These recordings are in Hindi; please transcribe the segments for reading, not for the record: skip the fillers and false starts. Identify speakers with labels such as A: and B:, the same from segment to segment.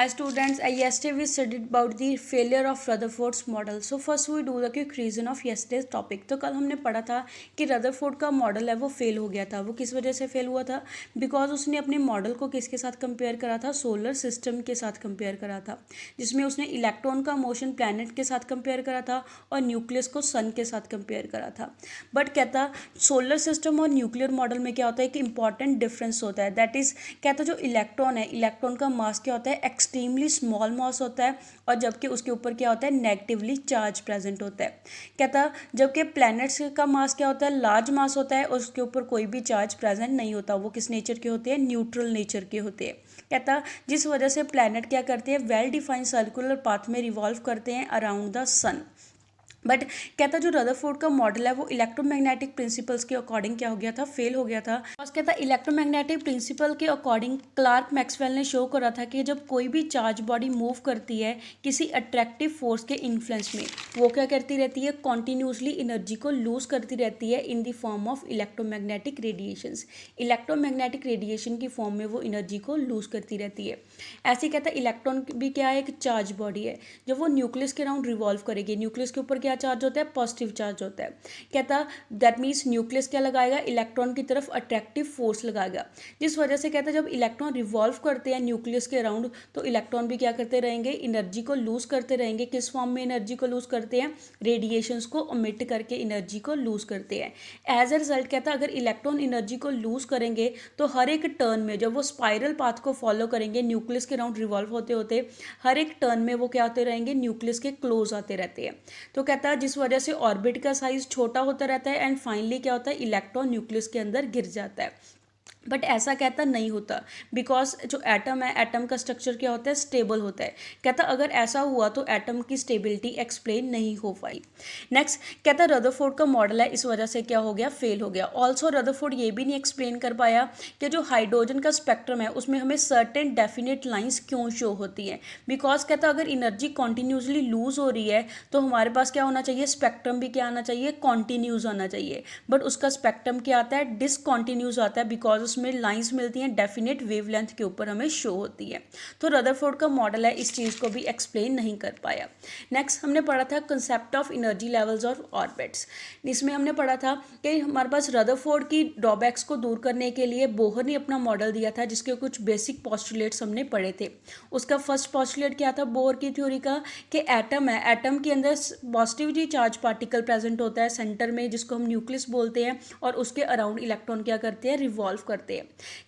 A: Hi students, yesterday we studied about the failure of Rutherford's model. So first we do the quick reason of yesterday's topic. तो कल हमने पढ़ा था कि रदरफोर्ड का मॉडल है वो फेल हो गया था. वो किस वजह से फेल हुआ था? बिकॉज उसने अपने मॉडल को किसके साथ कंपेयर करा था? सोलर सिस्टम के साथ कंपेयर करा था, जिसमें उसने इलेक्ट्रॉन का मोशन प्लैनेट के साथ कंपेयर करा था और न्यूक्लियस को सन के साथ कंपेयर करा था. बट कहता सोलर सिस्टम और न्यूक्लियर मॉडल में क्या होता है, एक इंपॉर्टेंट डिफरेंस होता है. दैट इज कहता जो इलेक्ट्रॉन है, इलेक्ट्रॉन का मास क्या होता है, एक्सट्रीमली स्मॉल मास होता है, और जबकि उसके ऊपर क्या होता है, नेगेटिवली चार्ज प्रेजेंट होता है. कहता जबकि प्लैनेट्स का मास क्या होता है, लार्ज मास होता है और उसके ऊपर कोई भी चार्ज प्रेजेंट नहीं होता. वो किस नेचर के होते हैं, न्यूट्रल नेचर के होते हैं. कहता जिस वजह से प्लैनेट क्या करते हैं, वेल डिफाइंड सर्कुलर पाथ में रिवॉल्व करते हैं अराउंड द सन. बट कहता जो रदरफोर्ड का मॉडल है वो इलेक्ट्रोमैग्नेटिक प्रिंसिपल्स के अकॉर्डिंग क्या हो गया था, फेल हो गया था. और कहता इलेक्ट्रोमैग्नेटिक प्रिंसिपल के अकॉर्डिंग क्लार्क मैक्सवेल ने शो करा था कि जब कोई भी चार्ज बॉडी मूव करती है किसी अट्रैक्टिव फोर्स के इन्फ्लुएंस में, वो क्या करती रहती है, कॉन्टीन्यूसली एनर्जी को लूज करती रहती है in the form of electromagnetic radiations. Electromagnetic radiation की फॉर्म में वो एनर्जी को लूज करती रहती है. ऐसे कहता इलेक्ट्रॉन भी क्या है, एक चार्ज बॉडी है. जब वो न्यूक्लियस के अराउंड रिवॉल्व करेगी, न्यूक्लियस के ऊपर क्या चार्ज होता है, पॉजिटिव चार्ज होता है. कहता दैट मीन्स न्यूक्लियस क्या लगाएगा, इलेक्ट्रॉन की तरफ अट्रैक्टिव फोर्स लगाएगा, जिस वजह से कहता है जब इलेक्ट्रॉन रिवॉल्व करते हैं न्यूक्लियस के अराउंड तो इलेक्ट्रॉन भी क्या करते रहेंगे, एनर्जी को लूज करते रहेंगे. किस फॉर्म में एनर्जी को लूज करते हैं, रेडिएशंस को ओमिट करके एनर्जी को लूज करते हैं. एज ए रिजल्ट कहता अगर इलेक्ट्रॉन एनर्जी को लूज करेंगे तो हर एक टर्न में जब वो स्पाइरल पाथ को फॉलो करेंगे न्यूक्लियस के अराउंड रिवॉल्व होते होते हर एक टर्न में वो क्या होते रहेंगे, न्यूक्लियस के क्लोज आते रहते हैं. तो कहता है जिस वजह से ऑर्बिट का साइज छोटा होता रहता है एंड फाइनली क्या होता है, इलेक्ट्रॉन न्यूक्लियस के अंदर गिर जाता है. बट ऐसा कहता नहीं होता, बिकॉज जो एटम है, एटम का स्ट्रक्चर क्या होता है, स्टेबल होता है. कहता अगर ऐसा हुआ तो एटम की स्टेबिलिटी एक्सप्लेन नहीं हो पाई. नेक्स्ट कहता रदरफोर्ड का मॉडल है इस वजह से क्या हो गया, फेल हो गया. ऑल्सो रदरफोर्ड ये भी नहीं एक्सप्लेन कर पाया कि जो हाइड्रोजन का स्पेक्ट्रम है उसमें हमें सर्टेन डेफिनेट लाइंस क्यों शो होती हैं. बिकॉज कहता अगर एनर्जी कॉन्टीन्यूसली लूज हो रही है तो हमारे पास क्या होना चाहिए, स्पेक्ट्रम भी क्या आना चाहिए, कॉन्टीन्यूस आना चाहिए. बट उसका स्पेक्ट्रम क्या आता है, डिसकॉन्टीन्यूस आता है, बिकॉज उसमें लाइंस मिलती हैं डेफिनेट वेवलेंथ के ऊपर हमें शो होती है. तो रदरफोर्ड का मॉडल है इस चीज़ को भी एक्सप्लेन नहीं कर पाया. नेक्स्ट हमने पढ़ा था कंसेप्ट ऑफ एनर्जी लेवल्स और ऑर्बिट्स. इसमें हमने पढ़ा था कि हमारे पास रदरफोर्ड की ड्रॉबैक्स को दूर करने के लिए बोहर ने अपना मॉडल दिया था जिसके कुछ बेसिक पॉस्टुलेट्स हमने पढ़े थे. उसका फर्स्ट पॉस्टुलेट क्या था बोहर की थ्योरी का, कि एटम है, एटम के अंदर पॉजिटिवली चार्ज पार्टिकल प्रेजेंट होता है सेंटर में जिसको हम न्यूक्लियस बोलते हैं, और उसके अराउंड इलेक्ट्रॉन क्या करते हैं, रिवॉल्व करते हैं.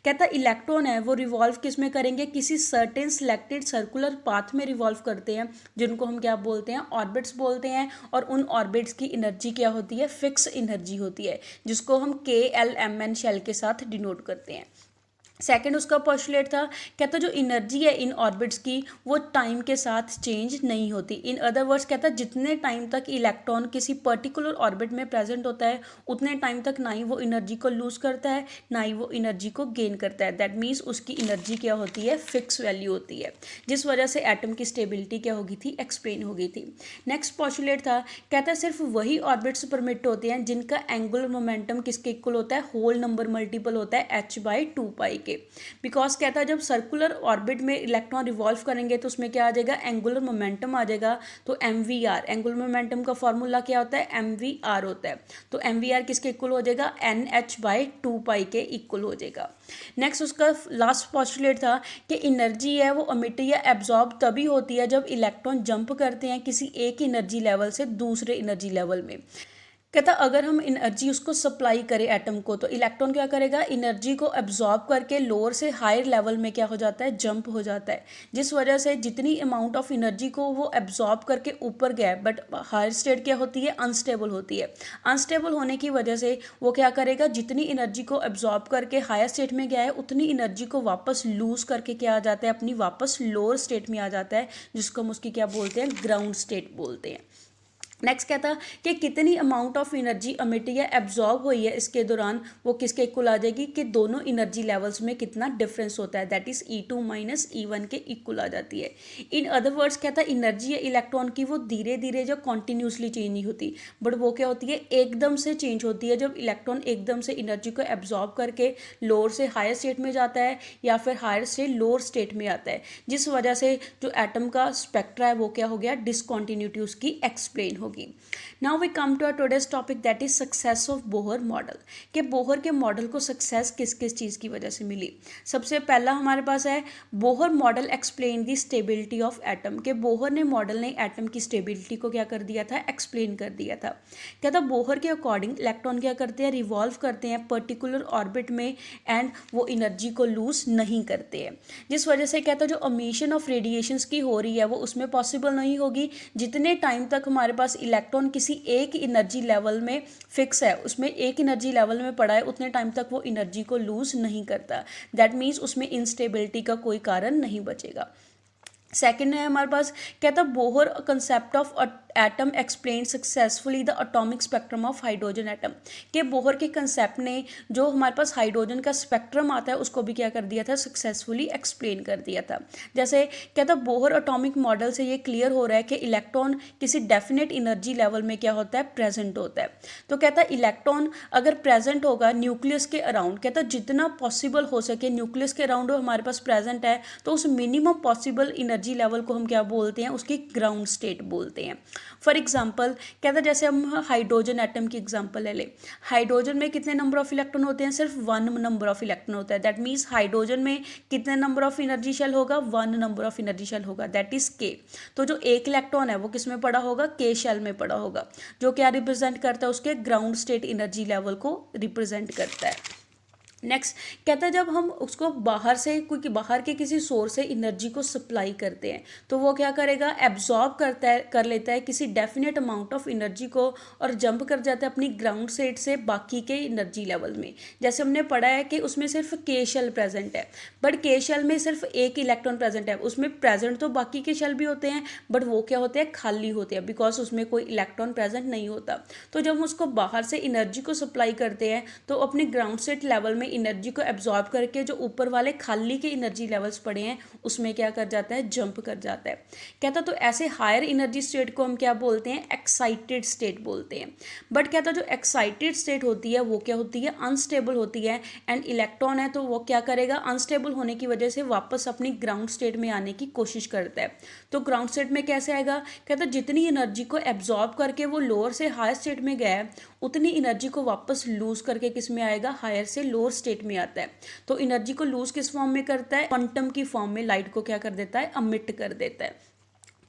A: कहता इलेक्ट्रॉन है वो रिवॉल्व किस में करेंगे, किसी सर्टेन सिलेक्टेड सर्कुलर पाथ में रिवॉल्व करते हैं जिनको हम क्या बोलते हैं, ऑर्बिट्स बोलते हैं. और उन ऑर्बिट्स की एनर्जी क्या होती है, फिक्स एनर्जी होती है, जिसको हम KLMN शेल के साथ डिनोट करते हैं. सेकेंड उसका पोस्टुलेट था, कहता जो एनर्जी है इन ऑर्बिट्स की वो टाइम के साथ चेंज नहीं होती. इन अदर वर्ड्स कहता जितने टाइम तक इलेक्ट्रॉन किसी पर्टिकुलर ऑर्बिट में प्रेजेंट होता है उतने टाइम तक ना ही वो एनर्जी को लूज करता है ना ही वो एनर्जी को गेन करता है. दैट मीन्स उसकी एनर्जी क्या होती है, फिक्स वैल्यू होती है, जिस वजह से एटम की स्टेबिलिटी क्या हो गई थी, एक्सप्लेन हो गई थी. नेक्स्ट पोस्टुलेट था, कहता सिर्फ वही ऑर्बिट्स परमिट होते हैं जिनका एंगुलर मोमेंटम किसके इक्वल होता है, होल नंबर मल्टीपल होता है h/2π के. बिकॉज कहता है जब सर्कुलर ऑर्बिट में इलेक्ट्रॉन रिवॉल्व करेंगे तो उसमें क्या आ जाएगा, एंगुलर मोमेंटम आ जाएगा. तो MVR, एंगुलर मोमेंटम का फॉर्मूला क्या होता है, MVR होता है. तो MVR किसके इक्वल हो जाएगा, NH/2π के इक्वल हो जाएगा. नेक्स्ट उसका लास्ट पोस्टुलेट था कि एनर्जी है वो एमिट या एब्जॉर्ब तभी होती है जब इलेक्ट्रॉन जंप करते हैं किसी एक एनर्जी लेवल से दूसरे एनर्जी लेवल में. कहता अगर हम एनर्जी उसको सप्लाई करें एटम को तो इलेक्ट्रॉन क्या करेगा, एनर्जी को एब्जॉर्ब करके लोअर से हायर लेवल में क्या हो जाता है, जंप हो जाता है. जिस वजह से जितनी अमाउंट ऑफ एनर्जी को वो एब्जॉर्ब करके ऊपर गया बट हायर स्टेट क्या होती है, अनस्टेबल होती है. अनस्टेबल होने की वजह से वो क्या करेगा, जितनी एनर्जी को एब्जॉर्ब करके हायर स्टेट में गया है उतनी एनर्जी को वापस लूज करके क्या आ जाता है, अपनी वापस लोअर स्टेट में आ जाता है, जिसको हम उसकी क्या बोलते हैं, ग्राउंड स्टेट बोलते हैं. नेक्स्ट क्या था कि कितनी अमाउंट ऑफ एनर्जी अमिट या एब्जॉर्ब हुई है इसके दौरान, वो किसके इक्वल आ जाएगी कि दोनों एनर्जी लेवल्स में कितना डिफरेंस होता है, that is E2 minus E1 के इक्वल आ जाती है। इन अदर वर्ड्स क्या था, एनर्जी या इलेक्ट्रॉन की वो धीरे धीरे जो कॉन्टिन्यूसली चेंज नहीं होती, बट वो क्या होती है एकदम से चेंज होती है, जब इलेक्ट्रॉन एकदम से एनर्जी को एब्जॉर्ब करके लोअर से हायर स्टेट में जाता है या फिर हायर से लोअर स्टेट में आता है, जिस वजह से जो एटम का स्पेक्ट्रा है वो क्या हो गया, डिसकॉन्टिन्यूटी उसकी एक्सप्लेन होगी। Now we come to our today's topic that is success of Bohr model, कि बोहर के मॉडल को सक्सेस किस किस चीज़ की वजह से मिली। सबसे पहला हमारे पास है Bohr model explain the stability of atom, के बोहर ने मॉडल ने एटम की स्टेबिलिटी को क्या कर दिया था, एक्सप्लेन कर दिया था। क्या था, बोहर के अकॉर्डिंग इलेक्ट्रॉन क्या करते हैं, रिवॉल्व करते हैं पर्टिकुलर ऑर्बिट में एंड वो एनर्जी को लूज नहीं करते हैं, जिस वजह से क्या था जो अमीशन ऑफ रेडिएशंस की हो रही है वो उसमें पॉसिबल नहीं होगी। जितने टाइम तक हमारे पास इलेक्ट्रॉन किसी एक एनर्जी लेवल में फिक्स है, उसमें एक एनर्जी लेवल में पड़ा है, उतने टाइम तक वो एनर्जी को लूज नहीं करता। दैट मीन्स उसमें इंस्टेबिलिटी का कोई कारण नहीं बचेगा। सेकेंड है हमारे पास क्या था, Bohr concept of atom explain successfully the atomic spectrum of hydrogen atom, के बोहर के कंसेप्ट ने जो हमारे पास हाइड्रोजन का स्पेक्ट्रम आता है उसको भी क्या कर दिया था, सक्सेसफुली एक्सप्लेन कर दिया था। जैसे क्या था, बोहर एटॉमिक मॉडल से ये क्लियर हो रहा है कि इलेक्ट्रॉन किसी डेफिनेट एनर्जी लेवल में क्या होता है, प्रेजेंट होता है। तो कहता है इलेक्ट्रॉन अगर प्रेजेंट होगा न्यूक्लियस के अराउंड, कहता है जितना पॉसिबल हो सके न्यूक्लियस के अराउंड हमारे पास प्रेजेंट है, तो उस मिनिमम पॉसिबल एनर्जी लेवल को हम क्या बोलते हैं, उसकी ग्राउंड स्टेट बोलते हैं। फॉर एग्जाम्पल कहता है जैसे हम हाइड्रोजन एटम की एग्जाम्पल ले लें, हाइड्रोजन में कितने नंबर ऑफ इलेक्ट्रॉन होते हैं, सिर्फ 1 नंबर ऑफ इलेक्ट्रॉन होता है। दैट मीन्स हाइड्रोजन में कितने नंबर ऑफ एनर्जी शेल होगा, 1 नंबर ऑफ एनर्जी शेल होगा, दैट इज K। तो जो एक इलेक्ट्रॉन है वो किस में पड़ा होगा, K शेल में पड़ा होगा, जो क्या रिप्रेजेंट करता है, उसके ग्राउंड स्टेट एनर्जी लेवल को रिप्रेजेंट करता है। नेक्स्ट कहता है जब हम उसको बाहर से क्योंकि बाहर के किसी सोर्स से एनर्जी को सप्लाई करते हैं तो वो क्या करेगा, एब्जॉर्ब कर लेता है किसी डेफिनेट अमाउंट ऑफ एनर्जी को और जंप कर जाता है अपनी ग्राउंड स्टेट से बाकी के एनर्जी लेवल में। जैसे हमने पढ़ा है कि उसमें सिर्फ K शेल प्रेजेंट है, बट K शेल में सिर्फ एक इलेक्ट्रॉन प्रेजेंट है, उसमें प्रेजेंट तो बाकी के शेल भी होते हैं बट वो क्या होते हैं, खाली होते हैं, बिकॉज उसमें कोई इलेक्ट्रॉन प्रेजेंट नहीं होता। तो जब हम उसको बाहर से एनर्जी को सप्लाई करते हैं तो अपने ग्राउंड स्टेट लेवल में एनर्जी को एब्जॉर्ब करके जो ऊपर वाले खाली के एनर्जी लेवल्स पड़े हैं उसमें क्या कर जाता है, जंप कर जाता है। कहता तो ऐसे हायर एनर्जी स्टेट को हम क्या बोलते हैं, एक्साइटेड स्टेट बोलते हैं। बट कहता जो एक्साइटेड स्टेट होती है वो क्या होती है, अनस्टेबल होती है एंड इलेक्ट्रॉन है तो वो क्या करेगा, अनस्टेबल होने की वजह से वापस अपनी ग्राउंड स्टेट में आने की कोशिश करता है। तो ग्राउंड स्टेट में कैसे आएगा, कहता जितनी एनर्जी को एब्जॉर्ब करके वो लोअर से हायर स्टेट में गया है उतनी एनर्जी को वापस लूज करके किस में आएगा, हायर से लोअर स्टेट में आता है। तो एनर्जी को लूज किस फॉर्म में करता है, क्वांटम की फॉर्म में लाइट को क्या कर देता है, अमिट कर देता है।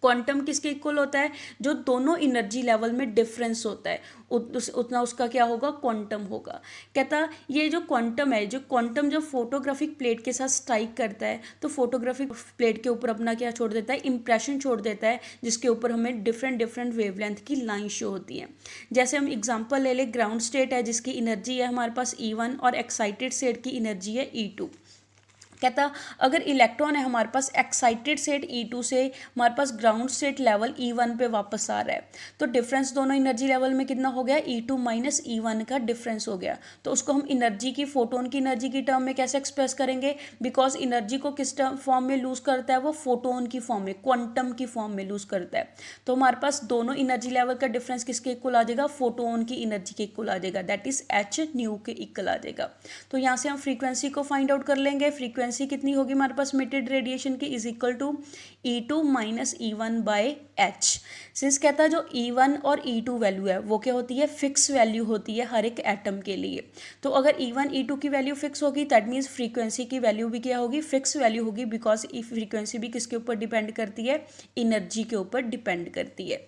A: क्वांटम किसके इक्वल होता है, जो दोनों एनर्जी लेवल में डिफरेंस होता है उतना उसका क्या होगा, क्वांटम होगा। कहता ये जो क्वांटम है, जो क्वांटम जो फोटोग्राफिक प्लेट के साथ स्ट्राइक करता है तो फोटोग्राफिक प्लेट के ऊपर अपना क्या छोड़ देता है, इंप्रेशन छोड़ देता है, जिसके ऊपर हमें डिफरेंट डिफरेंट वेवलेंथ की लाइन शो होती है। जैसे हम एग्जांपल ले ले, ग्राउंड स्टेट है जिसकी एनर्जी है हमारे पास E1 और एक्साइटेड स्टेट की एनर्जी है E2। कहता अगर इलेक्ट्रॉन है हमारे पास एक्साइटेड स्टेट E2 से हमारे पास ग्राउंड स्टेट लेवल E1 पे वापस आ रहा है तो डिफरेंस दोनों एनर्जी लेवल में कितना हो गया, E2 माइनस E1 का डिफरेंस हो गया। तो उसको हम एनर्जी की, फोटोन की एनर्जी की टर्म में कैसे एक्सप्रेस करेंगे, बिकॉज एनर्जी को किस फॉर्म में लूज करता है, वो फोटोन की फॉर्म में, क्वांटम की फॉर्म में लूज करता है। तो हमारे पास दोनों एनर्जी लेवल का डिफरेंस किसके इक्वल आ जाएगा, फोटोन की एनर्जी के इक्वल आ जाएगा, दैट इज H न्यू के इक्वल आ जाएगा। तो यहाँ से हम फ्रीक्वेंसी को फाइंड आउट कर लेंगे। फ्रीक्वेंसी कितनी होगी हमारे पास इमिटेड रेडिएशन की, is equal to E2 minus E1 by H। Since कहता है जो E1 और E2 वैल्यू है वो क्या होती है, फिक्स वैल्यू होती है हर एक एटम के लिए। तो अगर E1 E2 की वैल्यू फिक्स होगी दैट मीन्स फ्रीक्वेंसी की वैल्यू भी क्या होगी, फिक्स वैल्यू होगी, बिकॉज फ्रीक्वेंसी भी किसके ऊपर डिपेंड करती है, एनर्जी के ऊपर डिपेंड करती है।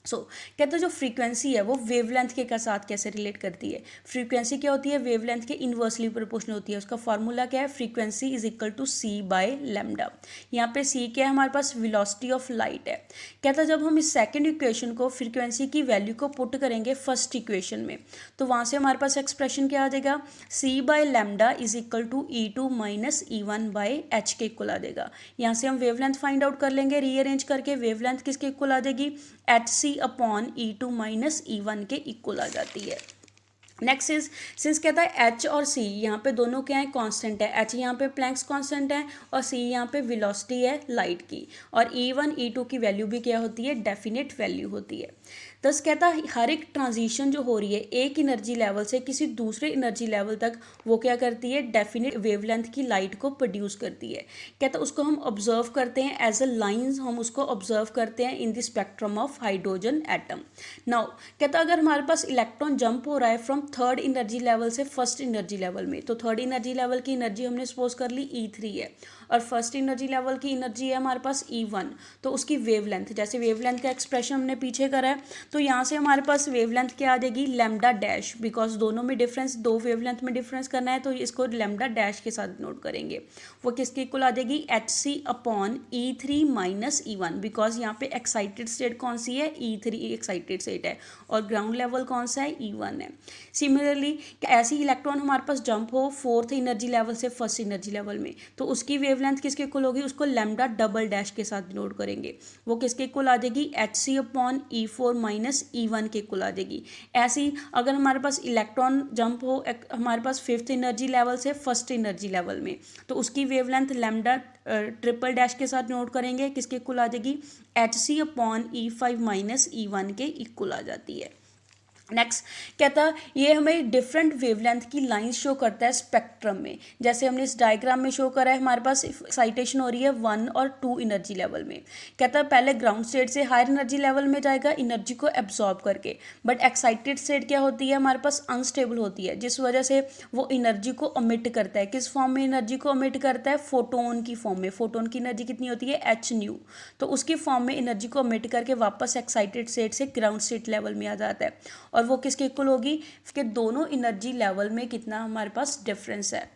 A: कहते हैं जो फ्रीक्वेंसी है वो वेवलेंथ के साथ कैसे रिलेट करती है। फ्रीक्वेंसी क्या होती है, वेवलेंथ के इन्वर्सली प्रोपोर्शनल होती है। उसका फॉर्मूला क्या है, frequency is equal to C by lambda. यहाँ पे C क्या है, हमारे पास वेलोसिटी ऑफ लाइट है। कहता है जब हम इस सेकंड इक्वेशन को फ्रीक्वेंसी की वैल्यू को पुट करेंगे फर्स्ट इक्वेशन में तो वहाँ से हमारे पास एक्सप्रेशन क्या आ जाएगा, C by lambda is equal to E2 minus E1 by H के इक्वल आ जाएगा। यहाँ से हम वेवलेंथ फाइंड आउट कर लेंगे रीअरेंज करके, वेवलेंथ किसके इक्वल आ जाएगी, HC Hc/E2 माइनस E1 के इक्वल आ जाती है। नेक्स्ट इज सिंस कहता है एच और सी यहाँ पे दोनों क्या है कांस्टेंट है, एच यहाँ पे प्लैंक्स कांस्टेंट है और सी यहाँ पे वेलोसिटी है लाइट की, और E1 E2 की वैल्यू भी क्या होती है, डेफिनेट वैल्यू होती है। दस कहता है हर एक ट्रांजिशन जो हो रही है एक एनर्जी लेवल से किसी दूसरे एनर्जी लेवल तक, वो क्या करती है, डेफिनेट वेवलेंथ की लाइट को प्रोड्यूस करती है। कहता है उसको हम ऑब्जर्व करते हैं एज अ लाइंस, हम उसको ऑब्जर्व करते हैं in the spectrum of hydrogen atom. Now कहता है अगर हमारे पास इलेक्ट्रॉन जंप हो रहा है फ्रॉम थर्ड एनर्जी लेवल से फर्स्ट एनर्जी लेवल में, तो थर्ड एनर्जी लेवल की एनर्जी हमने सपोज कर ली E3 है, और फर्स्ट एनर्जी लेवल की एनर्जी है हमारे पास E1, तो उसकी वेवलेंथ, जैसे वेवलेंथ का एक्सप्रेशन हमने पीछे करा है, तो यहाँ से हमारे पास वेवलेंथ क्या आ जाएगी, लैम्डा डैश, बिकॉज दोनों में डिफरेंस, दो वेवलेंथ में डिफरेंस करना है तो इसको लैम्डा डैश के साथ नोट करेंगे। वो किसके इक्वल आ जाएगी, Hc/E3 माइनस E1, बिकॉज यहाँ पे एक्साइटेड स्टेट कौन सी है, E3 एक्साइटेड स्टेट है, और ग्राउंड लेवल कौन सा है, E1 है। सिमिलरली ऐसी इलेक्ट्रॉन हमारे पास जंप हो फोर्थ एनर्जी लेवल से फर्स्ट एनर्जी लेवल में, तो उसकी वेवलेंथ किसके इक्वल होगी, उसको लैम्डा डबल डैश के साथ नोट करेंगे। वो किसके इक्वल आ जाएगी, Hc/E4 माइनस E1 के इक्वल आ जाएगी। ऐसी अगर हमारे पास इलेक्ट्रॉन जंप हो हमारे पास फिफ्थ एनर्जी लेवल से फर्स्ट एनर्जी लेवल में, तो उसकी वेवलेंथ लैम्डा ट्रिपल डैश के साथ नोट करेंगे, किसके इक्वल आ जाएगी, Hc/E5 माइनस E1 के इक्वल आ जाती है। नेक्स्ट कहता है ये हमें डिफरेंट वेवलेंथ की लाइंस शो करता है स्पेक्ट्रम में, जैसे हमने इस डायग्राम में शो करा है, हमारे पास एक्साइटेशन हो रही है 1 और 2 एनर्जी लेवल में। कहता है पहले ग्राउंड स्टेट से हायर एनर्जी लेवल में जाएगा एनर्जी को एब्जॉर्ब करके, बट एक्साइटेड स्टेट क्या होती है, हमारे पास अनस्टेबल होती है, जिस वजह से वो एनर्जी को अमिट करता है। किस फॉर्म में एनर्जी को अमिट करता है, फोटोन की फॉर्म में। फोटोन की एनर्जी कितनी होती है, hν, तो उसकी फॉर्म में एनर्जी को अमिट करके वापस एक्साइटेड स्टेट से ग्राउंड स्टेट लेवल में आ जाता है, और वो किसके इक्वल होगी, कि दोनों एनर्जी लेवल में कितना हमारे पास डिफरेंस है।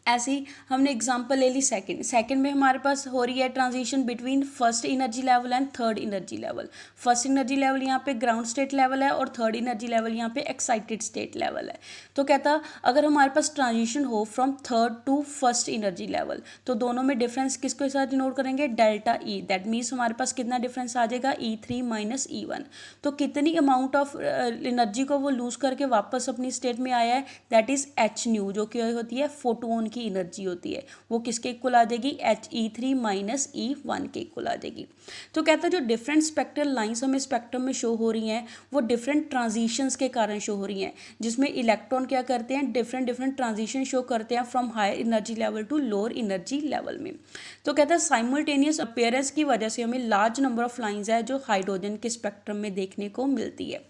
A: ऐसे ही हमने एग्जांपल ले ली सेकंड में हमारे पास हो रही है transition between first energy level and third energy level. First energy level यहाँ पे ग्राउंड स्टेट लेवल है और थर्ड एनर्जी लेवल यहाँ पे एक्साइटेड स्टेट लेवल है। तो कहता अगर हमारे पास ट्रांजिशन हो from third to first energy level, तो दोनों में डिफरेंस किसके साथ नोट करेंगे, डेल्टा E, दैट मीन्स हमारे पास कितना डिफरेंस आ जाएगा, E3 माइनस E1। तो कितनी अमाउंट ऑफ एनर्जी को वो लूज करके वापस अपनी स्टेट में आया है, दैट इज hν, जो कि होती है फोटोन की एनर्जी होती है, वो किसके इक्वल आ जाएगी, E3 माइनस E1 के इक्वल आ जाएगी। तो कहता है जो डिफरेंट स्पेक्ट्रल लाइंस हमें स्पेक्ट्रम में शो हो रही हैं वो डिफरेंट ट्रांजिशंस के कारण शो हो रही हैं, जिसमें इलेक्ट्रॉन क्या करते हैं, डिफरेंट ट्रांजिशन शो करते हैं from higher energy level to lower energy level में। तो कहता है साइमल्टेनियस अपीयरेंस की वजह से हमें लार्ज नंबर ऑफ लाइंस है जो हाइड्रोजन के स्पेक्ट्रम में देखने को मिलती है।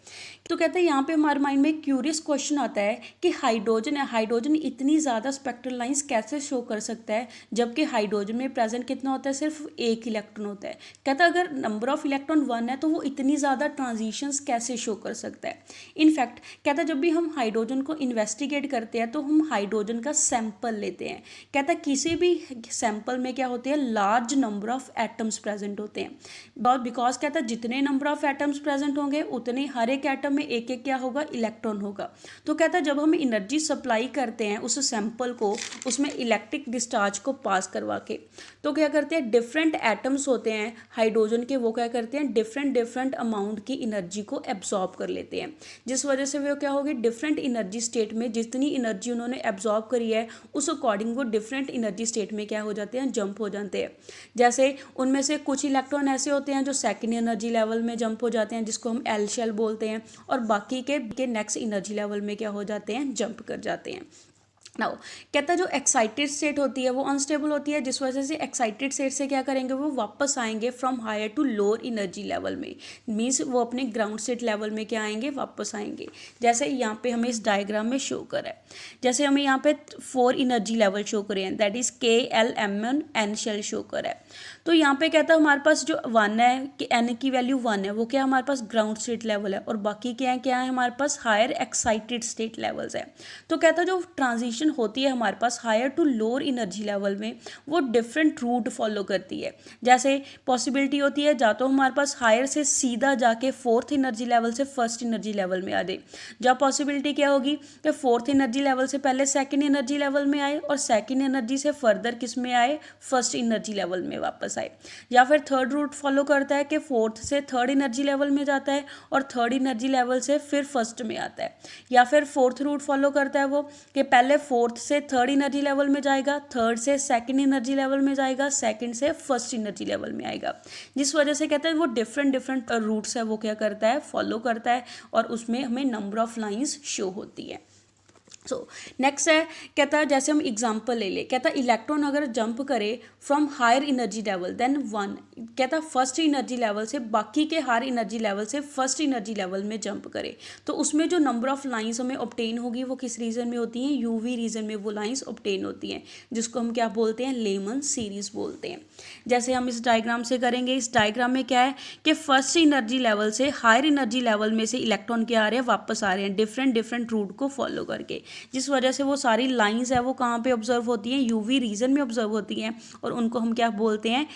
A: तो कहते हैं यहाँ पे हमारे माइंड में एक क्यूरियस क्वेश्चन आता है कि हाइड्रोजन इतनी ज़्यादा स्पेक्ट्रल लाइंस कैसे शो कर सकता है, जबकि हाइड्रोजन में प्रेजेंट कितना होता है, सिर्फ एक इलेक्ट्रॉन होता है। कहता है अगर नंबर ऑफ इलेक्ट्रॉन 1 है तो वो इतनी ज़्यादा ट्रांजिशंस कैसे शो कर सकता है। इनफैक्ट कहता है जब भी हम हाइड्रोजन को इन्वेस्टिगेट करते हैं तो हम हाइड्रोजन का सैंपल लेते हैं। कहता है किसी भी सैंपल में क्या होते हैं, large number of atoms present होते हैं, बिकॉज कहता है जितने नंबर ऑफ एटम्स प्रेजेंट होंगे उतने हर एक एटम में एक एक क्या होगा, इलेक्ट्रॉन होगा। तो कहता है जब हम एनर्जी सप्लाई करते हैं उस सैंपल को, उसमें इलेक्ट्रिक डिस्चार्ज को पास करवा के, तो क्या करते हैं, डिफरेंट एटम्स होते हैं हाइड्रोजन के, वो क्या करते हैं, डिफरेंट अमाउंट की एनर्जी को एब्जॉर्ब कर लेते हैं, जिस वजह से वो क्या होगी, डिफरेंट एनर्जी स्टेट में जितनी एनर्जी उन्होंने एब्जॉर्ब करी है उस अकॉर्डिंग वो डिफरेंट एनर्जी स्टेट में क्या हो जाते हैं, जंप हो जाते हैं। जैसे उनमें से कुछ इलेक्ट्रॉन ऐसे होते हैं जो सेकेंड एनर्जी लेवल में जंप हो जाते हैं, जिसको हम एल शेल बोलते हैं, और बाकी के नेक्स्ट एनर्जी लेवल में क्या हो जाते हैं, जंप कर जाते हैं। नाउ कहता है जो एक्साइटेड स्टेट होती है वो अनस्टेबल होती है, जिस वजह से एक्साइटेड स्टेट से क्या करेंगे, वो वापस आएंगे from higher to lower energy level में, मीन्स वो अपने ग्राउंड स्टेट लेवल में क्या आएंगे, वापस आएंगे। जैसे यहाँ पे हमें इस डायग्राम में शो करा है, जैसे हमें यहाँ पे 4 एनर्जी लेवल शो करे हैं, that is K L M N shell show करा है। तो यहाँ पे कहता है हमारे पास जो 1 है कि N की वैल्यू 1 है, वो क्या हमारे पास ग्राउंड स्टेट लेवल है, और बाकी क्या है हमारे पास हायर एक्साइटेड स्टेट लेवल्स है। तो कहता है जो ट्रांजिशन होती है हमारे पास higher to lower energy level में, वो डिफरेंट रूट फॉलो करती है। जैसे पॉसिबिलिटी होती है या तो हमारे पास हायर से सीधा जाके फोर्थ एनर्जी लेवल से फर्स्ट एनर्जी लेवल में आ जाए, जब पॉसिबिलिटी क्या होगी कि फोर्थ एनर्जी लेवल से पहले सेकेंड एनर्जी लेवल में आए और सेकेंड एनर्जी से फर्दर किस में आए, फर्स्ट एनर्जी लेवल में वापस वापस आए। या फिर थर्ड रूट फॉलो करता है कि फोर्थ से थर्ड एनर्जी लेवल में जाता है और थर्ड एनर्जी लेवल से फिर फर्स्ट में आता है। या फिर फोर्थ रूट फॉलो करता है वो कि पहले फोर्थ से थर्ड एनर्जी लेवल में जाएगा, थर्ड से सेकंड एनर्जी लेवल में जाएगा, सेकंड से फर्स्ट एनर्जी लेवल में आएगा। जिस वजह से कहते हैं वो डिफरेंट रूट्स है वो क्या करता है, फॉलो करता है और उसमें हमें नंबर ऑफ लाइंस शो होती है। सो नेक्स्ट है, कहता है जैसे हम एग्जांपल ले ले, कहता है इलेक्ट्रॉन अगर जंप करे from higher energy level than one, कहता है फर्स्ट एनर्जी लेवल से बाकी के हायर एनर्जी लेवल से फर्स्ट एनर्जी लेवल में जंप करे, तो उसमें जो नंबर ऑफ लाइंस हमें ऑब्टेन होगी वो किस रीजन में होती हैं, यूवी रीजन में वो लाइंस ऑब्टेन होती हैं, जिसको हम क्या बोलते हैं, लेमन सीरीज बोलते हैं। जैसे हम इस डायग्राम से करेंगे, इस डायग्राम में क्या है कि फर्स्ट एनर्जी लेवल से हायर एनर्जी लेवल में से इलेक्ट्रॉन क्या आ रहे हैं, वापस आ रहे हैं डिफरेंट रूट को फॉलो करके, जिस वजह से वो सारी लाइंस है वो कहाँ पे ऑब्जर्व होती हैं, यूवी रीजन में ऑब्जर्व होती हैं और उनको हम क्या बोलते हैं,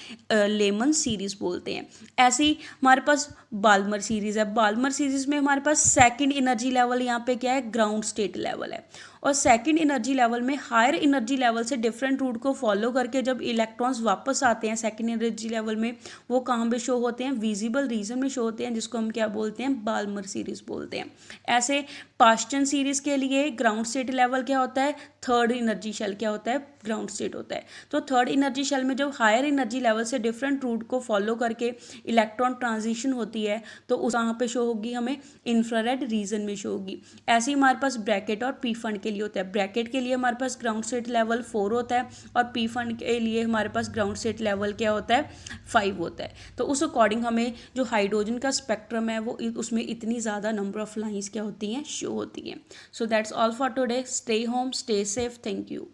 A: लेमन सीरीज बोलते हैं। ऐसे ही हमारे पास बाल्मर सीरीज है, बाल्मर सीरीज में हमारे पास सेकंड एनर्जी लेवल यहाँ पे क्या है, ग्राउंड स्टेट लेवल है, और सेकंड एनर्जी लेवल में हायर एनर्जी लेवल से डिफरेंट रूट को फॉलो करके जब इलेक्ट्रॉन्स वापस आते हैं सेकंड एनर्जी लेवल में, वो कहाँ पे शो होते हैं, विजिबल रीजन में शो होते हैं, जिसको हम क्या बोलते हैं, बाल्मर सीरीज बोलते हैं। ऐसे पास्टन सीरीज के लिए ग्राउंड स्टेट लेवल क्या होता है, थर्ड एनर्जी शेल क्या होता है, ग्राउंड स्टेट होता है। तो थर्ड एनर्जी शेल में जब हायर एनर्जी लेवल से डिफरेंट रूट को फॉलो करके इलेक्ट्रॉन ट्रांजिशन होती है तो उस कहाँ पे शो होगी, हमें इंफ्रारेड रीजन में शो होगी। ऐसे ही हमारे पास ब्रैकेट और पी फंड के लिए होता है, ब्रैकेट के लिए हमारे पास ग्राउंड स्टेट लेवल 4 होता है और पी फंड के लिए हमारे पास ग्राउंड स्टेट लेवल क्या होता है, 5 होता है। तो उस अकॉर्डिंग हमें जो हाइड्रोजन का स्पेक्ट्रम है वो उसमें इतनी ज़्यादा नंबर ऑफ लाइंस क्या होती हैं, शो होती हैं। So that's all for today, stay home, stay safe, thank you.